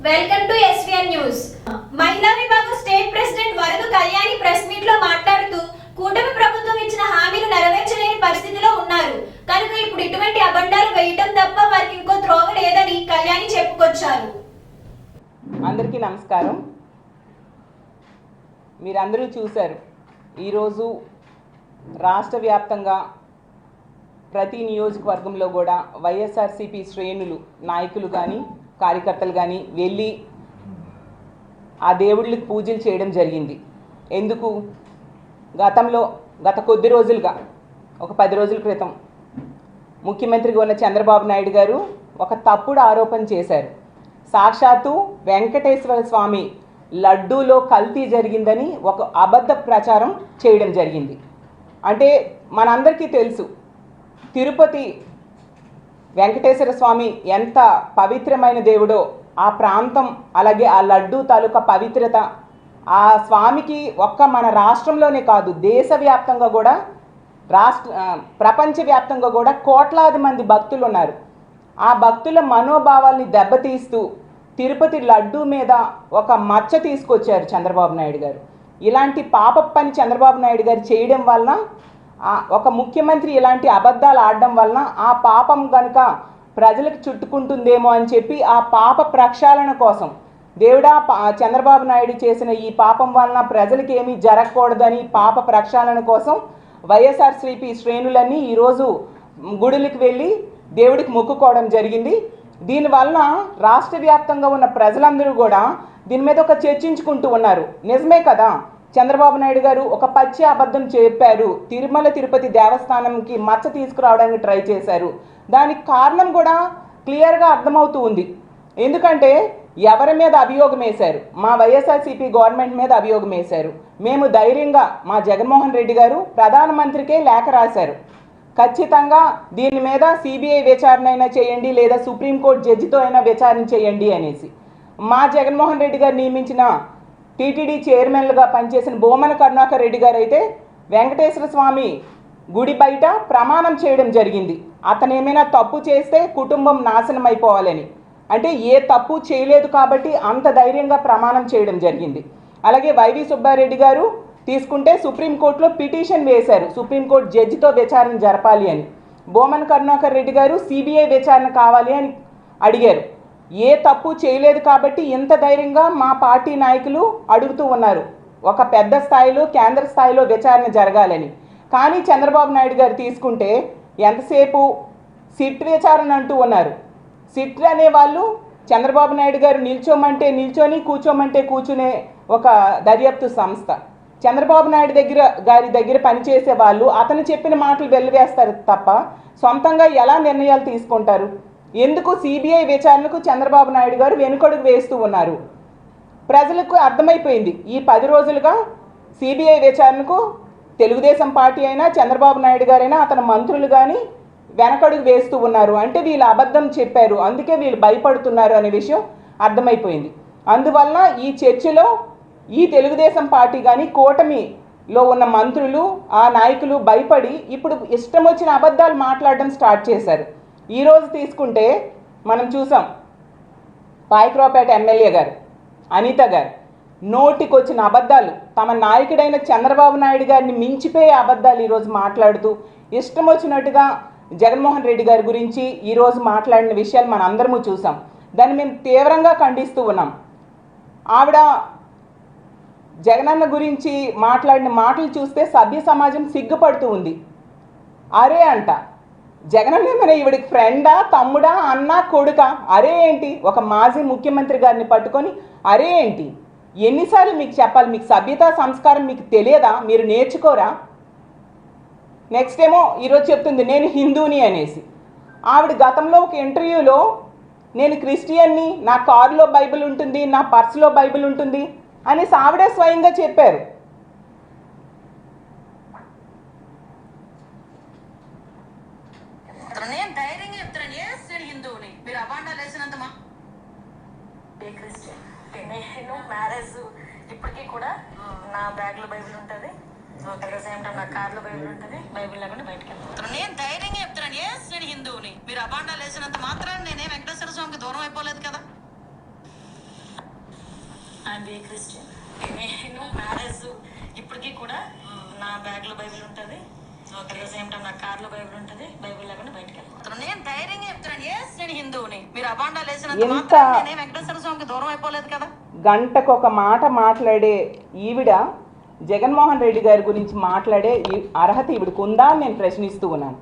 Welcome to SVN news. మహిళా విభాగం state president Varadu Kalyani press meet లో మాట్లాడుతూ కూటమి ప్రభుత్వం ఇచ్చిన హామీలు నెరవేర్చలేని పరిస్థితిలో ఉన్నారు కనుక ఇప్పుడు ఇటువంటి అబండాలు వేయటం తప్ప వారికి ఇంకో త్రోవ లేదని కళ్యాణి చెప్పుకొచ్చారు. అందరికీ నమస్కారం. మీరందరూ చూశారు, ఈరోజు రాష్ట్ర వ్యాప్తంగా ప్రతి నియోజకవర్గంలో కూడా వైఎస్ఆర్సీపీ శ్రేణులు నాయకులు కానీ కార్యకర్తలు కానీ వెళ్ళి ఆ దేవుళ్ళకి పూజలు చేయడం జరిగింది. ఎందుకు? గత కొద్ది రోజులుగా, ఒక 10 రోజుల క్రితం ముఖ్యమంత్రిగా ఉన్న చంద్రబాబు నాయుడు గారు ఒక తప్పుడు ఆరోపణ చేశారు. సాక్షాత్తు వెంకటేశ్వర స్వామి లడ్డూలో కల్తీ జరిగిందని ఒక అబద్ధ ప్రచారం చేయడం జరిగింది. అంటే మనందరికీ తెలుసు, తిరుపతి వెంకటేశ్వర స్వామి ఎంత పవిత్రమైన దేవుడో, ఆ ప్రాంతం అలాగే ఆ లడ్డూ తాలూకా పవిత్రత, ఆ స్వామికి మన రాష్ట్రంలోనే కాదు దేశవ్యాప్తంగా కూడా ప్రపంచవ్యాప్తంగా కూడా కోట్లాది మంది భక్తులు ఉన్నారు. ఆ భక్తుల మనోభావాల్ని దెబ్బతీస్తూ తిరుపతి లడ్డూ మీద ఒక మచ్చ తీసుకొచ్చారు చంద్రబాబు నాయుడు గారు. ఇలాంటి పాప పని చంద్రబాబు నాయుడు గారు చేయడం వలన, ఒక ముఖ్యమంత్రి ఇలాంటి అబద్ధాలు ఆడడం వలన ఆ పాపం కనుక ప్రజలకు చుట్టుకుంటుందేమో అని చెప్పి ఆ పాప ప్రక్షాళన కోసం దేవుడా చంద్రబాబు నాయుడు చేసిన ఈ పాపం వలన ప్రజలకి ఏమీ జరగకూడదని పాప ప్రక్షాళన కోసం వైఎస్ఆర్సీపీ శ్రేణులన్నీ ఈరోజు గుడులకు వెళ్ళి దేవుడికి మొక్కుకోవడం జరిగింది. దీనివలన రాష్ట్ర వ్యాప్తంగా ఉన్న ప్రజలందరూ కూడా దీని మీద ఒక చర్చించుకుంటూ ఉన్నారు. నిజమే కదా, చంద్రబాబు నాయుడు గారు ఒక పచ్చి అబద్ధం చెప్పారు. తిరుమల తిరుపతి దేవస్థానంకి మచ్చ తీసుకురావడానికి ట్రై చేశారు. దానికి కారణం కూడా క్లియర్గా అర్థమవుతూ ఉంది. ఎందుకంటే ఎవరి మీద అభియోగం వేశారు? మా వైఎస్ఆర్సీపీ గవర్నమెంట్ మీద అభియోగం వేశారు. మేము ధైర్యంగా మా జగన్మోహన్ రెడ్డి గారు ప్రధానమంత్రికే లేఖ రాశారు, ఖచ్చితంగా దీని మీద సిబిఐ విచారణ అయినా చేయండి లేదా సుప్రీంకోర్టు జడ్జితో అయినా విచారణ చేయండి అనేసి. మా జగన్మోహన్ రెడ్డి గారు నియమించిన టీటీడీ చైర్మన్లుగా పనిచేసిన బోమన కరుణాకర్ రెడ్డి గారు అయితే వెంకటేశ్వర స్వామి గుడి బయట ప్రమాణం చేయడం జరిగింది. అతను ఏమైనా తప్పు చేస్తే కుటుంబం నాశనం అయిపోవాలని. అంటే ఏ తప్పు చేయలేదు కాబట్టి అంత ధైర్యంగా ప్రమాణం చేయడం జరిగింది. అలాగే వైవి సుబ్బారెడ్డి గారు తీసుకుంటే సుప్రీంకోర్టులో పిటిషన్ వేశారు, సుప్రీంకోర్టు జడ్జితో విచారణ జరపాలి అని. బోమన కరుణాకర్ రెడ్డి గారు సిబిఐ విచారణ కావాలి అని అడిగారు. ఏ తప్పు చేయలేదు కాబట్టి ఇంత ధైర్యంగా మా పార్టీ నాయకులు అడుగుతూ ఉన్నారు, ఒక పెద్ద స్థాయిలో కేంద్ర స్థాయిలో విచారణ జరగాలని. కానీ చంద్రబాబు నాయుడు గారు తీసుకుంటే ఎంతసేపు సిట్ విచారణ అంటూ ఉన్నారు. సిట్ అనే వాళ్ళు చంద్రబాబు నాయుడు గారు నిల్చోమంటే నిల్చొని కూర్చోమంటే కూర్చునే ఒక దర్యాప్తు సంస్థ. చంద్రబాబు నాయుడు గారి దగ్గర పనిచేసే వాళ్ళు అతను చెప్పిన మాటలు వెల్లివేస్తారు తప్ప సొంతంగా ఎలా నిర్ణయాలు తీసుకుంటారు? ఎందుకు సిబిఐ విచారణకు చంద్రబాబు నాయుడు గారు వెనుకడుగు వేస్తూ ఉన్నారు? ప్రజలకు అర్థమైపోయింది. ఈ 10 రోజులుగా సిబిఐ విచారణకు తెలుగుదేశం పార్టీ అయినా చంద్రబాబు నాయుడు గారైనా అతని మంత్రులు కానీ వెనకడుగు వేస్తూ ఉన్నారు. అంటే వీళ్ళు అబద్ధం చెప్పారు, అందుకే వీళ్ళు భయపడుతున్నారు అనే విషయం అర్థమైపోయింది. అందువలన ఈ చర్చలో ఈ తెలుగుదేశం పార్టీ కానీ కూటమిలో ఉన్న మంత్రులు ఆ నాయకులు భయపడి ఇప్పుడు ఇష్టం వచ్చిన అబద్ధాలు మాట్లాడడం స్టార్ట్ చేశారు. ఈరోజు తీసుకుంటే మనం చూసాం, పాయకరావుపేట ఎమ్మెల్యే గారు అనిత గారు నోటికొచ్చిన అబద్ధాలు, తమ నాయకుడైన చంద్రబాబు నాయుడు గారిని మించిపోయే అబద్ధాలు ఈరోజు మాట్లాడుతూ ఇష్టం వచ్చినట్టుగా జగన్మోహన్ రెడ్డి గారి గురించి ఈరోజు మాట్లాడిన విషయాలు మనం అందరము చూసాం. దాన్ని మేము తీవ్రంగా ఖండిస్తూ ఉన్నాం. ఆవిడ జగనన్న గురించి మాట్లాడిన మాటలు చూస్తే సభ్య సమాజం సిగ్గుపడుతూ ఉంది. అరే అంట, జగనన్న ఏమైనా ఈవిడికి ఫ్రెండా, తమ్ముడా, అన్న, కొడుక? అరే ఏంటి? ఒక మాజీ ముఖ్యమంత్రి గారిని పట్టుకొని అరే ఏంటి? ఎన్నిసార్లు మీకు చెప్పాలి? మీకు సభ్యతా సంస్కారం మీకు తెలియదా? మీరు నేర్చుకోరా? నెక్స్ట్ ఏమో ఈరోజు చెప్తుంది నేను హిందూని అనేసి. ఆవిడ గతంలో ఒక ఇంటర్వ్యూలో నేను క్రిస్టియన్ని, నా కారులో బైబిల్ ఉంటుంది, నా పర్సులో బైబిల్ ఉంటుంది అనేసి ఆవిడే స్వయంగా చెప్పారు. నేను ధైర్యంగా చెప్తాను, నేను హిందువుని. మీరు అబాండాలు వేసినంతమా క్రిస్టియన్. నేను మ్యారేజ్ ఇప్పటికీ కూడా నా బ్యాగ్లో బైబిల్ ఉంటుంది, సేమ్ టైం నా కార్లో బైబిల్ ఉంటుంది. బైబిల్ లేకుండా బయటకు వెళ్తాను. నేను ధైర్యంగా చెప్తాను, నేను హిందువుని. మీరు అబాండాలు వేసినంత మాత్రం నేనే వెంకటేశ్వర స్వామికి దూరం అయిపోలేదు కదా. I'm a Christian. నేను మ్యారేజ్ ఇప్పటికీ కూడా నా బ్యాగ్ లో బైబిల్ ఉంటుంది, అట్ ద సేమ్ టైం నా కార్ లో బైబిల్ ఉంటుంది. బైబిల్ లేకుండా బయటకు వెళ్ళిపోతాను. నేను ధైర్యంగా చెప్తున్నాను, ఎస్ నేను హిందువుని. మీరు అబాండాలు వేసినంత మాత్రం నేనే వెంకటేశ్వర స్వామికి దూరం అయిపోలేదు కదా. గంటకొక మాట మాట్లాడే ఈవిడ జగన్మోహన్ రెడ్డి గారి గురించి మాట్లాడే అర్హత ఈవిడకు ఉందా అని నేను ప్రశ్నిస్తూ ఉన్నాను.